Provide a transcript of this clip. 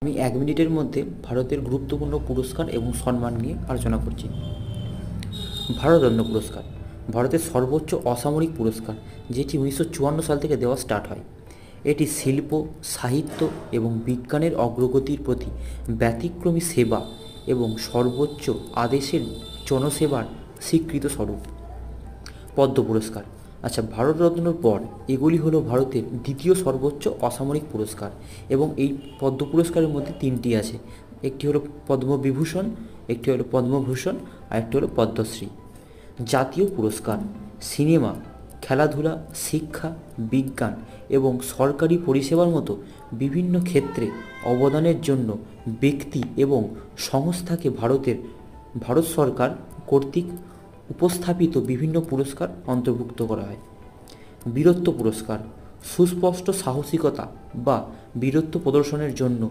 আমি 1 মিনিটের মধ্যে ভারতের গুরুত্বপূর্ণ পুরস্কার এবং সম্মান নিয়ে আলোচনা করছি। ভারতরত্ন পুরস্কার ভারতের সর্বোচ্চ অসামরিক পুরস্কার, যেটি 1954 সাল থেকে দেওয়া স্টার্ট হয়। এটি শিল্প, সাহিত্য এবং বিজ্ঞানের অগ্রগতির প্রতি ব্যতিক্রমী সেবা এবং সর্বোচ্চ আদেশের জনসেবার স্বীকৃত স্বরূপ। পদ্ম পুরস্কার ভারতরত্নর পর এগুলি হলো ভারতের দ্বিতীয় সর্বোচ্চ অসামরিক পুরস্কার এবং এই পদ্ম পুরস্কারের মধ্যে তিনটি আছে। একটি হলো পদ্মবিভূষণ, একটি হলো পদ্মভূষণ, আর একটি হলো পদ্মশ্রী। জাতীয় পুরস্কার সিনেমা, খেলাধুলা, শিক্ষা, বিজ্ঞান এবং সরকারি পরিষেবার মতো বিভিন্ন ক্ষেত্রে অবদানের জন্য ব্যক্তি এবং সংস্থাকে ভারত সরকার কর্তৃক উপস্থাপিত বিভিন্ন পুরস্কার অন্তর্ভুক্ত করা হয়। বীরত্ব পুরস্কার সুস্পষ্ট সাহসিকতা বা বীরত্ব প্রদর্শনের জন্য